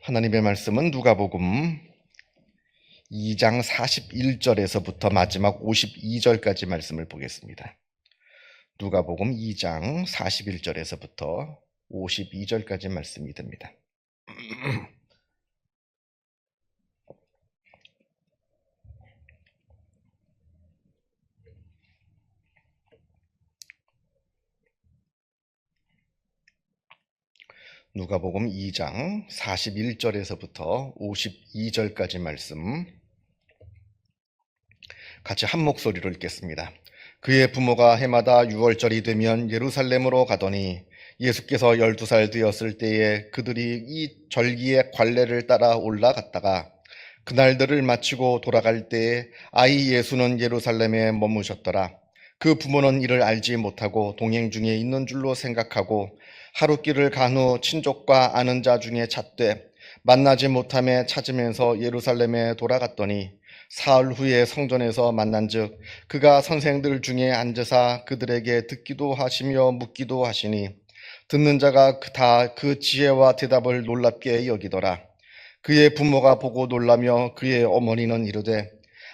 하나님의 말씀은 누가복음 2장 41절에서부터 마지막 52절까지 말씀을 보겠습니다. 누가복음 2장 41절에서부터 52절까지 말씀이 됩니다. 누가복음 2장 41절에서부터 52절까지 말씀 같이 한 목소리로 읽겠습니다. 그의 부모가 해마다 6월절이 되면 예루살렘으로 가더니 예수께서 12살 되었을 때에 그들이 이 절기의 관례를 따라 올라갔다가 그날들을 마치고 돌아갈 때에 아이 예수는 예루살렘에 머무셨더라. 그 부모는 이를 알지 못하고 동행 중에 있는 줄로 생각하고 하루길을 간 후 친족과 아는 자 중에 찾되 만나지 못함에 찾으면서 예루살렘에 돌아갔더니 사흘 후에 성전에서 만난즉 그가 선생들 중에 앉으사 그들에게 듣기도 하시며 묻기도 하시니 듣는 자가 다 그 지혜와 대답을 놀랍게 여기더라. 그의 부모가 보고 놀라며 그의 어머니는 이르되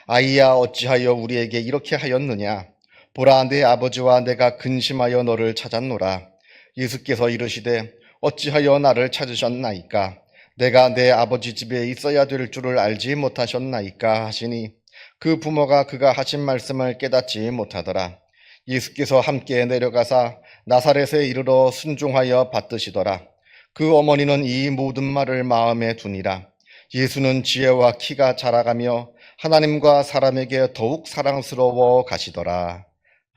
아이야 어찌하여 우리에게 이렇게 하였느냐. 보라 내 아버지와 내가 근심하여 너를 찾았노라. 예수께서 이르시되 어찌하여 나를 찾으셨나이까. 내가 내 아버지 집에 있어야 될 줄을 알지 못하셨나이까 하시니 그 부모가 그가 하신 말씀을 깨닫지 못하더라. 예수께서 함께 내려가사 나사렛에 이르러 순종하여 받드시더라. 그 어머니는 이 모든 말을 마음에 두니라. 예수는 지혜와 키가 자라가며 하나님과 사람에게 더욱 사랑스러워 가시더라.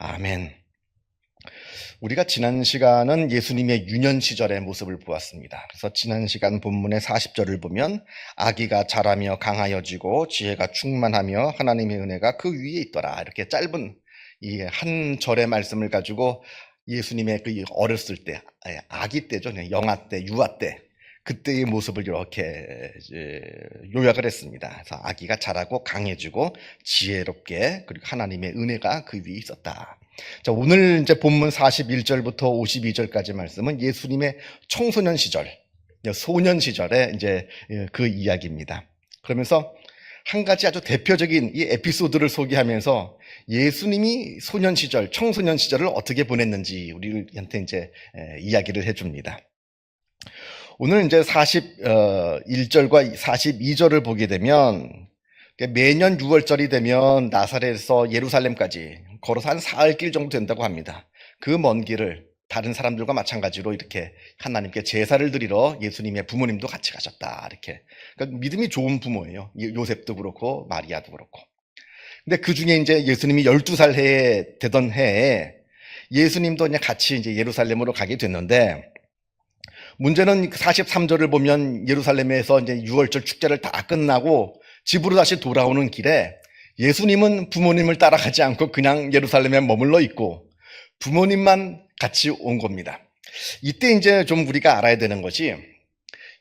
아멘. 우리가 지난 시간은 예수님의 유년 시절의 모습을 보았습니다. 그래서 지난 시간 본문의 40절을 보면 아기가 자라며 강하여지고 지혜가 충만하며 하나님의 은혜가 그 위에 있더라. 이렇게 짧은 이 한 절의 말씀을 가지고 예수님의 그 어렸을 때, 아기 때죠. 영아 때, 유아 때, 그때의 모습을 이렇게 요약을 했습니다. 그래서 아기가 자라고 강해지고 지혜롭게 그리고 하나님의 은혜가 그 위에 있었다. 자, 오늘 이제 본문 41절부터 52절까지 말씀은 예수님의 청소년 시절, 소년 시절의 이제 그 이야기입니다. 그러면서 한 가지 아주 대표적인 이 에피소드를 소개하면서 예수님이 소년 시절, 청소년 시절을 어떻게 보냈는지 우리한테 이제 이야기를 해줍니다. 오늘 이제 41절과 42절을 보게 되면 매년 6월절이 되면 나사렛에서 예루살렘까지 걸어서 한 사흘 길 정도 된다고 합니다. 그 먼 길을 다른 사람들과 마찬가지로 이렇게 하나님께 제사를 드리러 예수님의 부모님도 같이 가셨다. 이렇게. 그러니까 믿음이 좋은 부모예요. 요셉도 그렇고 마리아도 그렇고. 근데 그 중에 이제 예수님이 12살 되던 해에 예수님도 이제 같이 이제 예루살렘으로 가게 됐는데 문제는 43절을 보면 예루살렘에서 이제 6월절 축제를 다 끝나고 집으로 다시 돌아오는 길에 예수님은 부모님을 따라가지 않고 그냥 예루살렘에 머물러 있고 부모님만 같이 온 겁니다. 이때 이제 좀 우리가 알아야 되는 것이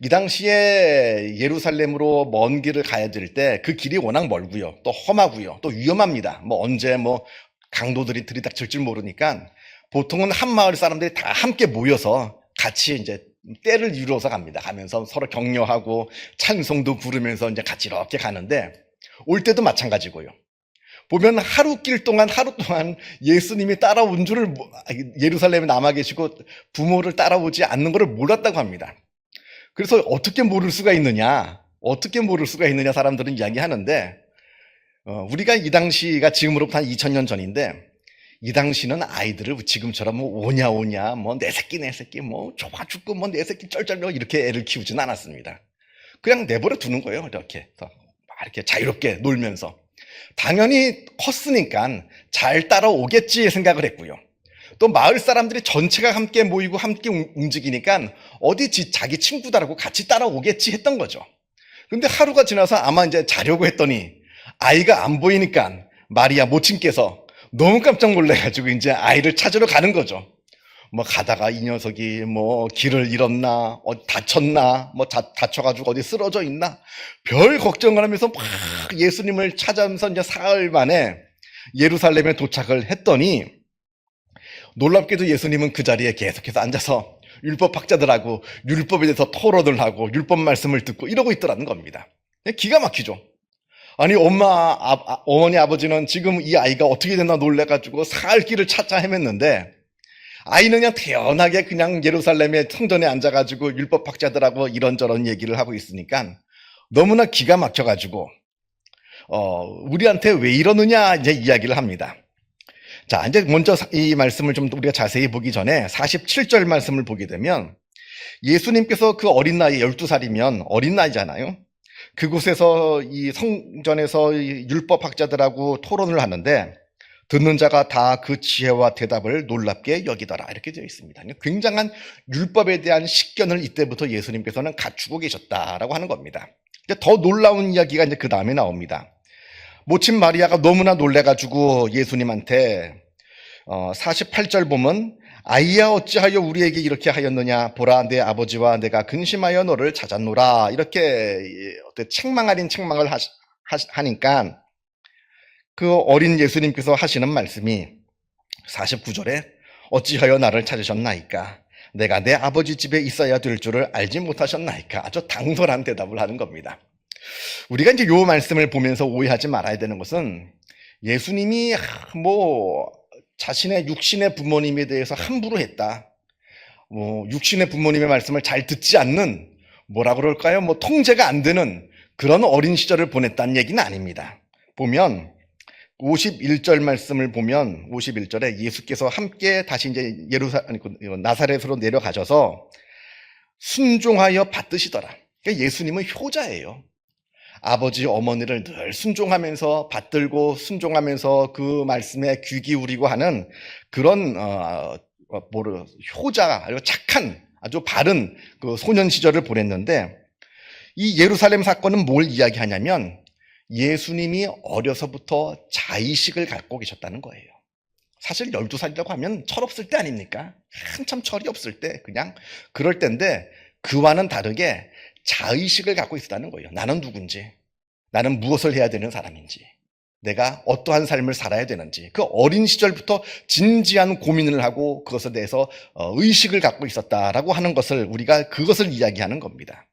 이 당시에 예루살렘으로 먼 길을 가야 될 때 그 길이 워낙 멀고요. 또 험하고요. 또 위험합니다. 언제 강도들이 들이닥칠 줄 모르니까 보통은 한 마을 사람들이 다 함께 모여서 같이 이제 때를 이루어서 갑니다. 가면서 서로 격려하고 찬송도 부르면서 이제 같이 이렇게 가는데 올 때도 마찬가지고요. 보면 하루 동안 예수님이 따라온 줄을 예루살렘에 남아 계시고 부모를 따라오지 않는 것을 몰랐다고 합니다. 그래서 어떻게 모를 수가 있느냐 사람들은 이야기하는데 우리가 이 당시가 지금으로부터 한 2000년 전인데 이 당시는 아이들을 지금처럼 오냐 내 새끼 좋아 죽고 내 새끼 쩔쩔 이렇게 애를 키우진 않았습니다. 그냥 내버려 두는 거예요. 이렇게 자유롭게 놀면서 당연히 컸으니까 잘 따라오겠지 생각을 했고요. 또 마을 사람들이 전체가 함께 모이고 함께 움직이니까 어디 자기 친구들하고 같이 따라오겠지 했던 거죠. 근데 하루가 지나서 아마 이제 자려고 했더니 아이가 안 보이니까 마리아 모친께서 너무 깜짝 놀래가지고 이제 아이를 찾으러 가는 거죠. 가다가 이 녀석이 길을 잃었나, 다쳤나, 다쳐가지고 어디 쓰러져 있나, 별 걱정을 하면서 막 예수님을 찾아면서 이제 사흘 만에 예루살렘에 도착을 했더니 놀랍게도 예수님은 그 자리에 계속해서 앉아서 율법 학자들하고 율법에 대해서 토론을 하고 율법 말씀을 듣고 이러고 있더라는 겁니다. 기가 막히죠. 아니 어머니 아버지는 지금 이 아이가 어떻게 됐나 놀래가지고 살 길을 찾아 헤맸는데 아이는 그냥 태연하게 그냥 예루살렘의 성전에 앉아가지고 율법 학자들하고 이런저런 얘기를 하고 있으니까 너무나 기가 막혀가지고 우리한테 왜 이러느냐 이제 이야기를 합니다. 자, 이제 먼저 이 말씀을 좀 우리가 자세히 보기 전에 47절 말씀을 보게 되면 예수님께서 그 어린 나이 12살이면 어린 나이잖아요. 그곳에서 이 성전에서 율법 학자들하고 토론을 하는데 듣는 자가 다 그 지혜와 대답을 놀랍게 여기더라 이렇게 되어 있습니다. 굉장한 율법에 대한 식견을 이때부터 예수님께서는 갖추고 계셨다라고 하는 겁니다. 더 놀라운 이야기가 이제 그 다음에 나옵니다. 모친 마리아가 너무나 놀래가지고 예수님한테 48절 보면 아이야 어찌하여 우리에게 이렇게 하였느냐 보라 내 아버지와 내가 근심하여 너를 찾았노라 이렇게 책망 아닌 책망을 하니까 그 어린 예수님께서 하시는 말씀이 49절에 어찌하여 나를 찾으셨나이까 내가 내 아버지 집에 있어야 될 줄을 알지 못하셨나이까 아주 당돌한 대답을 하는 겁니다. 우리가 이제 요 말씀을 보면서 오해하지 말아야 되는 것은 예수님이 자신의 육신의 부모님에 대해서 함부로 했다. 육신의 부모님의 말씀을 잘 듣지 않는 뭐라 그럴까요? 통제가 안 되는 그런 어린 시절을 보냈다는 얘기는 아닙니다. 보면 51절 말씀을 보면 51절에 예수께서 함께 다시 이제 나사렛으로 내려가셔서 순종하여 받드시더라. 그러니까 예수님은 효자예요. 아버지 어머니를 늘 순종하면서 받들고 순종하면서 그 말씀에 귀 기울이고 하는 그런 효자 그리고 착한 아주 바른 그 소년 시절을 보냈는데 이 예루살렘 사건은 뭘 이야기하냐면 예수님이 어려서부터 자의식을 갖고 계셨다는 거예요. 사실 12살이라고 하면 철없을 때 아닙니까? 한참 철이 없을 때 그냥 그럴 때인데 그와는 다르게 자의식을 갖고 있었다는 거예요. 나는 누군지, 나는 무엇을 해야 되는 사람인지, 내가 어떠한 삶을 살아야 되는지 그 어린 시절부터 진지한 고민을 하고 그것에 대해서 의식을 갖고 있었다라고 하는 것을 우리가 그것을 이야기하는 겁니다.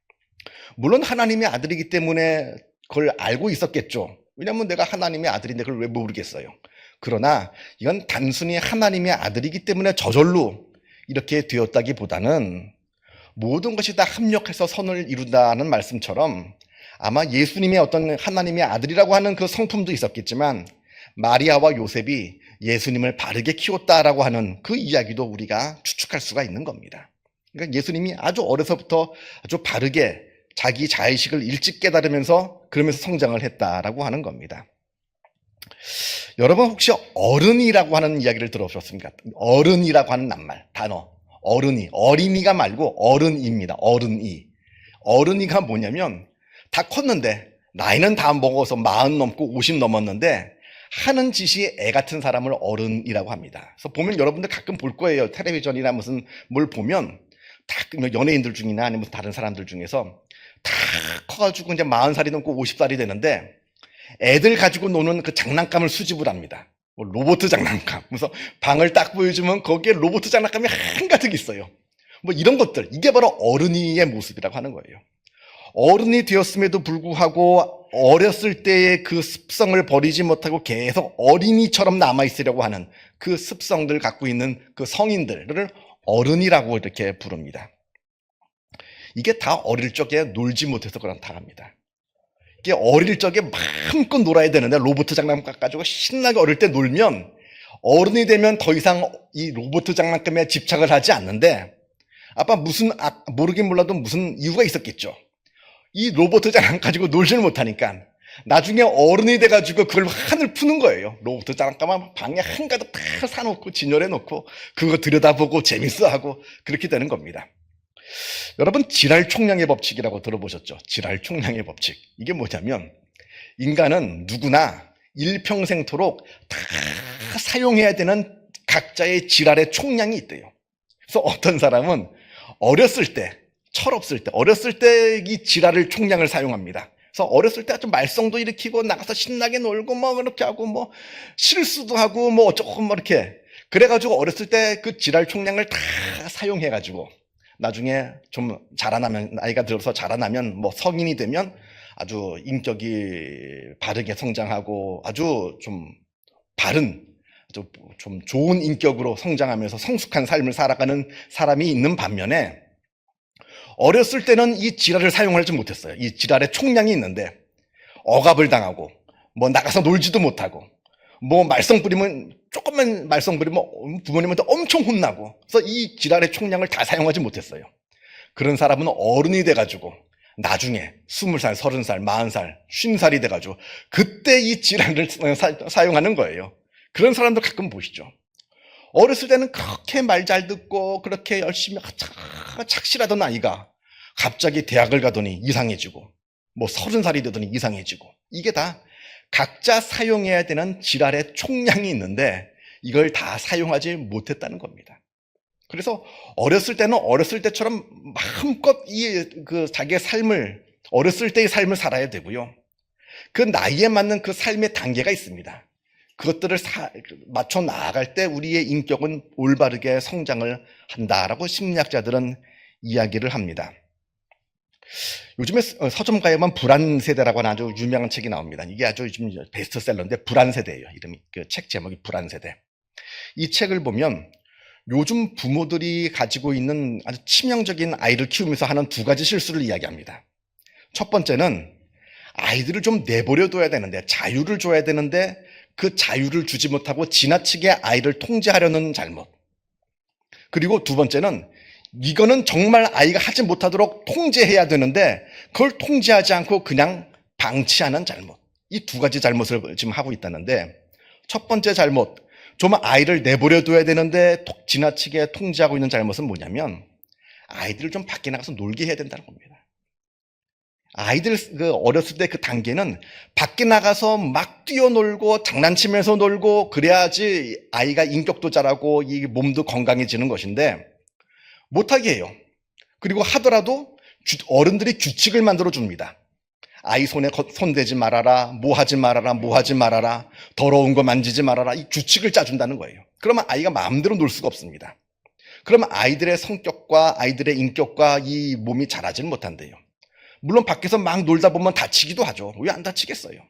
물론 하나님의 아들이기 때문에 그걸 알고 있었겠죠. 왜냐하면 내가 하나님의 아들인데 그걸 왜 모르겠어요. 그러나 이건 단순히 하나님의 아들이기 때문에 저절로 이렇게 되었다기보다는 모든 것이 다 합력해서 선을 이룬다는 말씀처럼 아마 예수님의 어떤 하나님의 아들이라고 하는 그 성품도 있었겠지만 마리아와 요셉이 예수님을 바르게 키웠다라고 하는 그 이야기도 우리가 추측할 수가 있는 겁니다. 그러니까 예수님이 아주 어려서부터 아주 바르게 자기 자의식을 일찍 깨달으면서 그러면서 성장을 했다라고 하는 겁니다. 여러분 혹시 어른이라고 하는 이야기를 들어보셨습니까? 어른이라고 하는 낱말, 단어. 어른이, 어린이가 말고 어른입니다. 어른이. 어른이가 뭐냐면 다 컸는데 나이는 다 먹어서 40 넘고 50 넘었는데 하는 짓이 애 같은 사람을 어른이라고 합니다. 그래서 보면 여러분들 가끔 볼 거예요. 텔레비전이나 무슨 뭘 보면 다 연예인들 중이나 아니면 다른 사람들 중에서 다 커가지고 이제 40살이 넘고 50살이 되는데 애들 가지고 노는 그 장난감을 수집을 합니다. 로봇 장난감. 그래서 방을 딱 보여주면 거기에 로봇 장난감이 한가득 있어요. 이런 것들. 이게 바로 어른이의 모습이라고 하는 거예요. 어른이 되었음에도 불구하고 어렸을 때의 그 습성을 버리지 못하고 계속 어린이처럼 남아있으려고 하는 그 습성들 갖고 있는 그 성인들을 어른이라고 이렇게 부릅니다. 이게 다 어릴 적에 놀지 못해서 그렇다 합니다. 이게 어릴 적에 마음껏 놀아야 되는데 로봇 장난감 가지고 신나게 어릴 때 놀면 어른이 되면 더 이상 이 로봇 장난감에 집착을 하지 않는데 아빠 모르긴 몰라도 무슨 이유가 있었겠죠. 이 로봇 장난감 가지고 놀지를 못하니까 나중에 어른이 돼가지고 그걸 한을 푸는 거예요. 로봇 장난감을 방에 한가득 다 사놓고 진열해놓고 그거 들여다보고 재밌어하고 그렇게 되는 겁니다. 여러분 지랄 총량의 법칙이라고 들어보셨죠? 지랄 총량의 법칙. 이게 뭐냐면 인간은 누구나 일평생토록 다 사용해야 되는 각자의 지랄의 총량이 있대요. 그래서 어떤 사람은 어렸을 때, 철없을 때, 어렸을 때 이 지랄을 총량을 사용합니다. 그래서 어렸을 때 아주 말썽도 일으키고 나가서 신나게 놀고 그렇게 하고 실수도 하고 어쩌고 이렇게. 그래가지고 어렸을 때 그 지랄 총량을 다 사용해가지고 나중에 좀 자라나면, 나이가 들어서 자라나면 뭐 성인이 되면 아주 인격이 바르게 성장하고 아주 좀 바른, 아주 좀 좋은 인격으로 성장하면서 성숙한 삶을 살아가는 사람이 있는 반면에, 어렸을 때는 이 지랄을 사용하지 못했어요. 이 지랄의 총량이 있는데 억압을 당하고 뭐 나가서 놀지도 못하고 뭐 말썽 부리면, 조금만 말썽 부리면 부모님한테 엄청 혼나고, 그래서 이 지랄의 총량을 다 사용하지 못했어요. 그런 사람은 어른이 돼가지고 나중에 20살, 30살, 40살, 50살이 돼가지고 그때 이 지랄을 사용하는 거예요. 그런 사람들 가끔 보시죠. 어렸을 때는 그렇게 말 잘 듣고 그렇게 열심히 착실하던 아이가 갑자기 대학을 가더니 이상해지고, 뭐 30살이 되더니 이상해지고, 이게 다 각자 사용해야 되는 지랄의 총량이 있는데 이걸 다 사용하지 못했다는 겁니다. 그래서 어렸을 때는 어렸을 때처럼 마음껏 자기의 삶을, 어렸을 때의 삶을 살아야 되고요. 그 나이에 맞는 그 삶의 단계가 있습니다. 그것들을 맞춰 나아갈 때 우리의 인격은 올바르게 성장을 한다라고 심리학자들은 이야기를 합니다. 요즘에 서점가에만 불안세대라고 하는 아주 유명한 책이 나옵니다. 이게 아주 요즘 베스트셀러인데 불안세대예요. 이름이, 그 책 제목이 불안세대. 이 책을 보면 요즘 부모들이 가지고 있는 아주 치명적인 아이를 키우면서 하는 두 가지 실수를 이야기합니다. 첫 번째는 아이들을 좀 내버려둬야 되는데, 자유를 줘야 되는데 그 자유를 주지 못하고 지나치게 아이를 통제하려는 잘못. 그리고 두 번째는 이거는 정말 아이가 하지 못하도록 통제해야 되는데 그걸 통제하지 않고 그냥 방치하는 잘못. 이 두 가지 잘못을 지금 하고 있다는데, 첫 번째 잘못, 좀 아이를 내버려둬야 되는데 지나치게 통제하고 있는 잘못은 뭐냐면, 아이들을 좀 밖에 나가서 놀게 해야 된다는 겁니다. 아이들 어렸을 때 그 단계는 밖에 나가서 막 뛰어놀고 장난치면서 놀고 그래야지 아이가 인격도 자라고 이 몸도 건강해지는 것인데 못하게 해요. 그리고 하더라도 어른들이 규칙을 만들어 줍니다. 아이 손에 손대지 말아라, 뭐 하지 말아라, 뭐 하지 말아라, 더러운 거 만지지 말아라, 이 규칙을 짜준다는 거예요. 그러면 아이가 마음대로 놀 수가 없습니다. 그러면 아이들의 성격과 아이들의 인격과 이 몸이 자라지는 못한대요. 물론 밖에서 막 놀다 보면 다치기도 하죠. 왜 안 다치겠어요?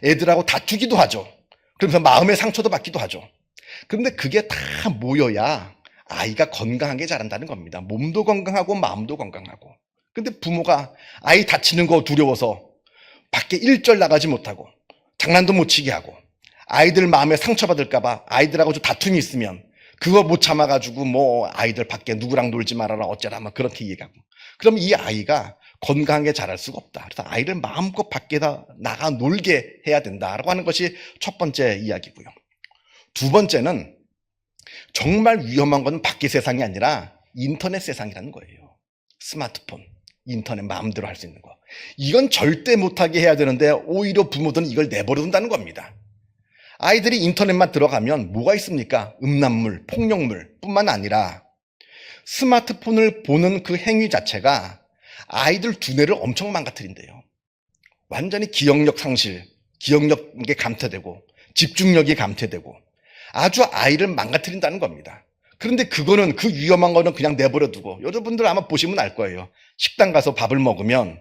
애들하고 다투기도 하죠. 그러면서 마음의 상처도 받기도 하죠. 그런데 그게 다 모여야 아이가 건강하게 자란다는 겁니다. 몸도 건강하고 마음도 건강하고. 근데 부모가 아이 다치는 거 두려워서 밖에 일절 나가지 못하고 장난도 못 치게 하고, 아이들 마음에 상처받을까 봐 아이들하고 좀 다툼이 있으면 그거 못 참아가지고 뭐 아이들 밖에 누구랑 놀지 말아라 어쩌라 막 그렇게 얘기하고, 그럼 이 아이가 건강하게 자랄 수가 없다. 그래서 아이를 마음껏 밖에다 나가 놀게 해야 된다라고 하는 것이 첫 번째 이야기고요. 두 번째는 정말 위험한 건 밖의 세상이 아니라 인터넷 세상이라는 거예요. 스마트폰, 인터넷 마음대로 할 수 있는 거. 이건 절대 못하게 해야 되는데 오히려 부모들은 이걸 내버려둔다는 겁니다. 아이들이 인터넷만 들어가면 뭐가 있습니까? 음란물, 폭력물 뿐만 아니라 스마트폰을 보는 그 행위 자체가 아이들 두뇌를 엄청 망가뜨린대요. 완전히 기억력 상실, 기억력이 감퇴되고 집중력이 감퇴되고 아주 아이를 망가뜨린다는 겁니다. 그런데 그거는, 그 위험한 거는 그냥 내버려두고, 여러분들 아마 보시면 알 거예요. 식당 가서 밥을 먹으면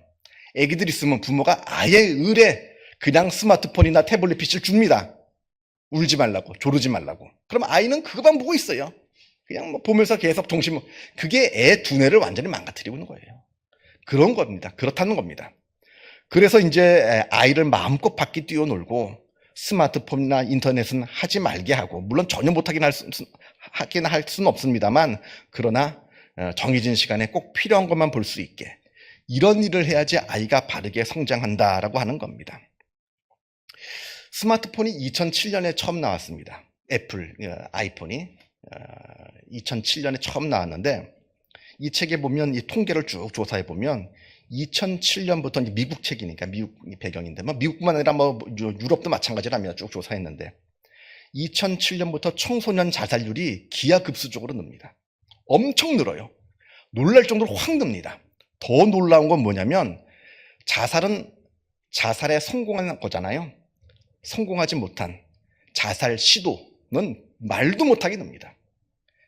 애기들 있으면 부모가 아예 의뢰 그냥 스마트폰이나 태블릿 PC를 줍니다. 울지 말라고, 조르지 말라고. 그럼 아이는 그거만 보고 있어요. 그냥 뭐 보면서 계속 그게 애 두뇌를 완전히 망가뜨리고 있는 거예요. 그런 겁니다. 그렇다는 겁니다. 그래서 이제 아이를 마음껏 밖에 뛰어놀고 스마트폰이나 인터넷은 하지 말게 하고, 물론 전혀 못하긴 할 수는 없습니다만, 그러나 정해진 시간에 꼭 필요한 것만 볼 수 있게, 이런 일을 해야지 아이가 바르게 성장한다라고 하는 겁니다. 스마트폰이 2007년에 처음 나왔습니다. 애플 아이폰이 2007년에 처음 나왔는데, 이 책에 보면 이 통계를 쭉 조사해 보면 2007년부터, 이제 미국 책이니까 미국 배경인데, 뭐 미국뿐만 아니라 뭐 유럽도 마찬가지랍니다. 쭉 조사했는데 2007년부터 청소년 자살률이 기하급수적으로 늡니다. 엄청 늘어요. 놀랄 정도로 확 늡니다. 더 놀라운 건 뭐냐면, 자살은 자살에 성공한 거잖아요. 성공하지 못한 자살 시도는 말도 못하게 됩니다.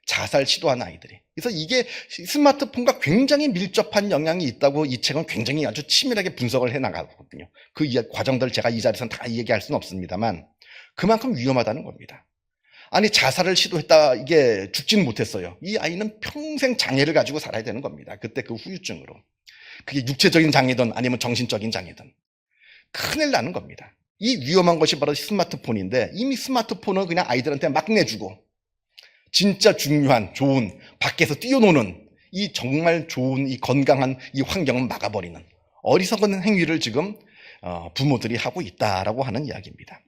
자살 시도한 아이들이. 그래서 이게 스마트폰과 굉장히 밀접한 영향이 있다고 이 책은 굉장히 아주 치밀하게 분석을 해나가거든요. 그 과정들 제가 이 자리에서는 다 얘기할 수는 없습니다만 그만큼 위험하다는 겁니다. 아니 자살을 시도했다 이게 죽지는 못했어요. 이 아이는 평생 장애를 가지고 살아야 되는 겁니다. 그때 그 후유증으로. 그게 육체적인 장애든 아니면 정신적인 장애든 큰일 나는 겁니다. 이 위험한 것이 바로 스마트폰인데 이미 스마트폰을 그냥 아이들한테 막 내주고 진짜 중요한 좋은 밖에서 뛰어노는 이 정말 좋은 이 건강한 이 환경을 막아버리는 어리석은 행위를 지금 부모들이 하고 있다라고 하는 이야기입니다.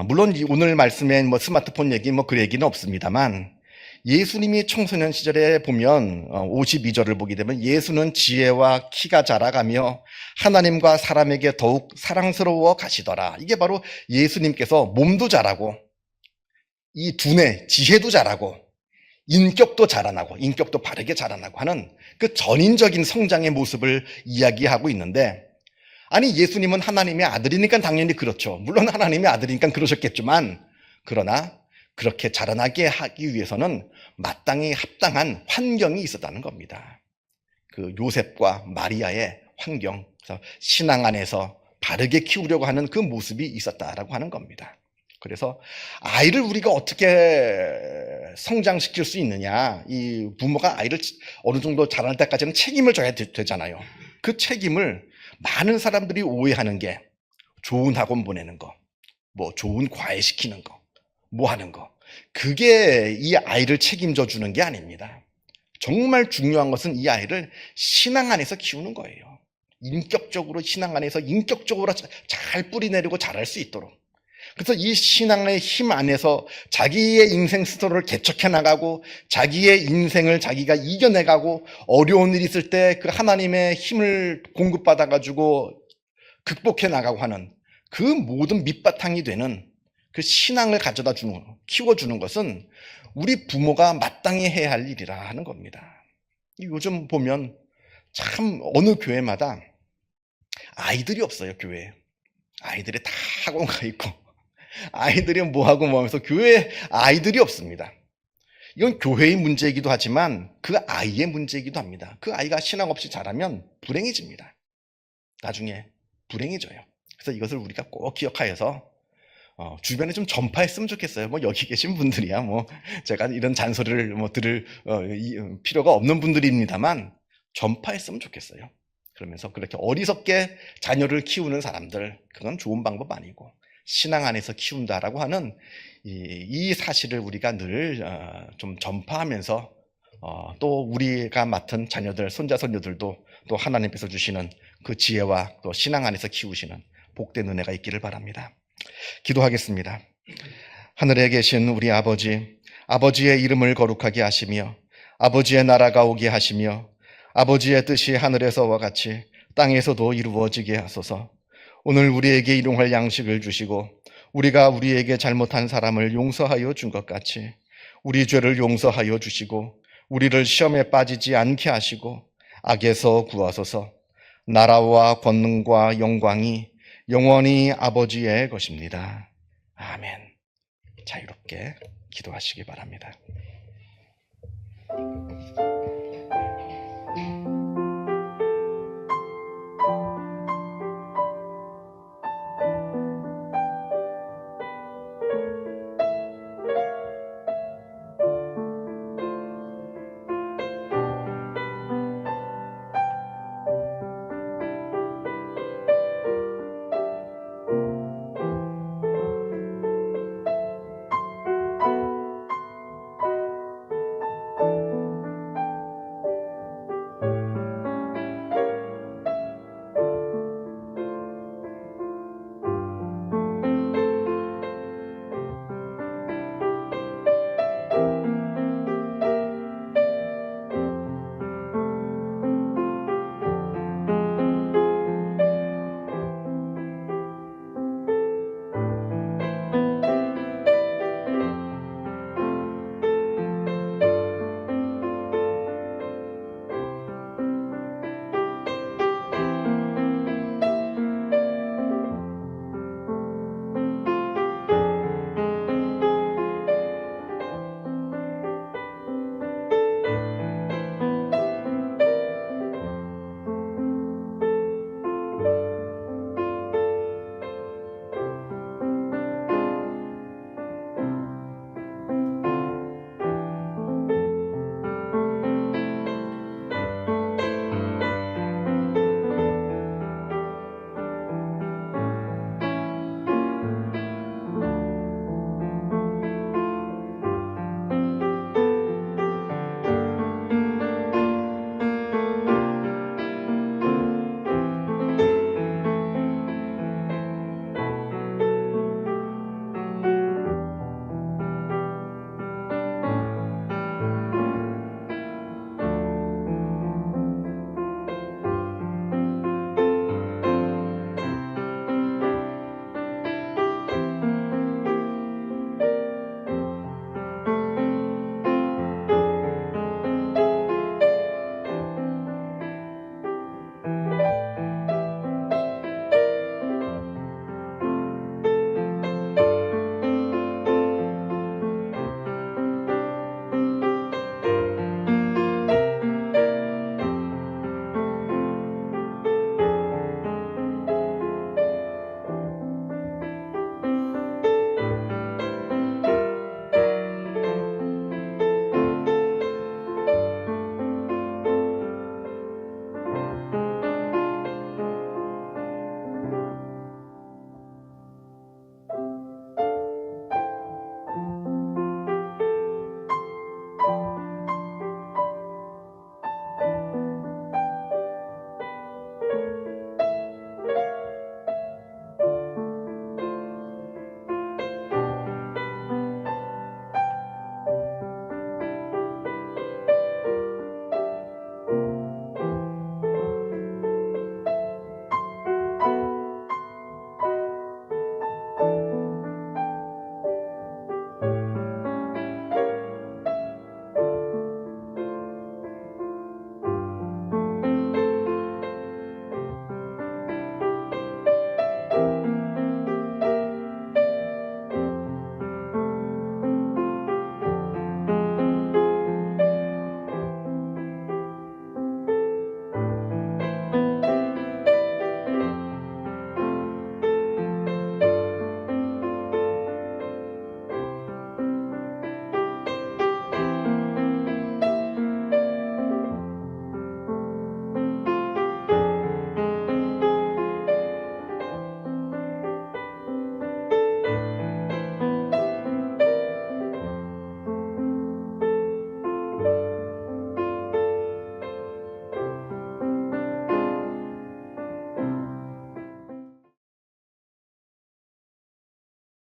물론 오늘 말씀에 뭐 스마트폰 얘기 그 얘기는 없습니다만 예수님이 청소년 시절에 보면 52절을 보게 되면 예수는 지혜와 키가 자라가며 하나님과 사람에게 더욱 사랑스러워 가시더라. 이게 바로 예수님께서 몸도 자라고 이 두뇌, 지혜도 자라고 인격도 자라나고 인격도 바르게 자라나고 하는 그 전인적인 성장의 모습을 이야기하고 있는데 아니 예수님은 하나님의 아들이니까 당연히 그렇죠. 물론 하나님의 아들이니까 그러셨겠지만 그러나 그렇게 자라나게 하기 위해서는 마땅히 합당한 환경이 있었다는 겁니다. 그 요셉과 마리아의 환경, 그래서 신앙 안에서 바르게 키우려고 하는 그 모습이 있었다라고 하는 겁니다. 그래서 아이를 우리가 어떻게 성장시킬 수 있느냐, 이 부모가 아이를 어느 정도 자랄 때까지는 책임을 져야 되잖아요. 그 책임을 많은 사람들이 오해하는 게 좋은 학원 보내는 거, 뭐 좋은 과외 시키는 거, 뭐 하는 거, 그게 이 아이를 책임져 주는 게 아닙니다. 정말 중요한 것은 이 아이를 신앙 안에서 키우는 거예요. 인격적으로 신앙 안에서 인격적으로 잘 뿌리내리고 자랄 수 있도록. 그래서 이 신앙의 힘 안에서 자기의 인생 스스로를 개척해 나가고 자기의 인생을 자기가 이겨내가고 어려운 일이 있을 때 그 하나님의 힘을 공급받아 가지고 극복해 나가고 하는 그 모든 밑바탕이 되는 그 신앙을 가져다 주는, 키워주는 것은 우리 부모가 마땅히 해야 할 일이라 하는 겁니다. 요즘 보면 참 어느 교회마다 아이들이 없어요. 교회에 아이들이 다 학원 가 있고 아이들이 뭐하고 뭐하면서 교회에 아이들이 없습니다. 이건 교회의 문제이기도 하지만 그 아이의 문제이기도 합니다. 그 아이가 신앙 없이 자라면 불행해집니다. 나중에 불행해져요. 그래서 이것을 우리가 꼭 기억하여서 주변에 좀 전파했으면 좋겠어요. 뭐 여기 계신 분들이야 뭐 제가 이런 잔소리를 뭐 들을 필요가 없는 분들입니다만 전파했으면 좋겠어요. 그러면서 그렇게 어리석게 자녀를 키우는 사람들, 그건 좋은 방법 아니고 신앙 안에서 키운다라고 하는 이 사실을 우리가 늘 좀 전파하면서 또 우리가 맡은 자녀들, 손자, 손녀들도 또 하나님께서 주시는 그 지혜와 또 신앙 안에서 키우시는 복된 은혜가 있기를 바랍니다. 기도하겠습니다. 하늘에 계신 우리 아버지, 아버지의 이름을 거룩하게 하시며 아버지의 나라가 오게 하시며 아버지의 뜻이 하늘에서와 같이 땅에서도 이루어지게 하소서. 오늘 우리에게 일용할 양식을 주시고 우리가 우리에게 잘못한 사람을 용서하여 준 것 같이 우리 죄를 용서하여 주시고 우리를 시험에 빠지지 않게 하시고 악에서 구하소서. 나라와 권능과 영광이 영원히 아버지의 것입니다. 아멘. 자유롭게 기도하시기 바랍니다.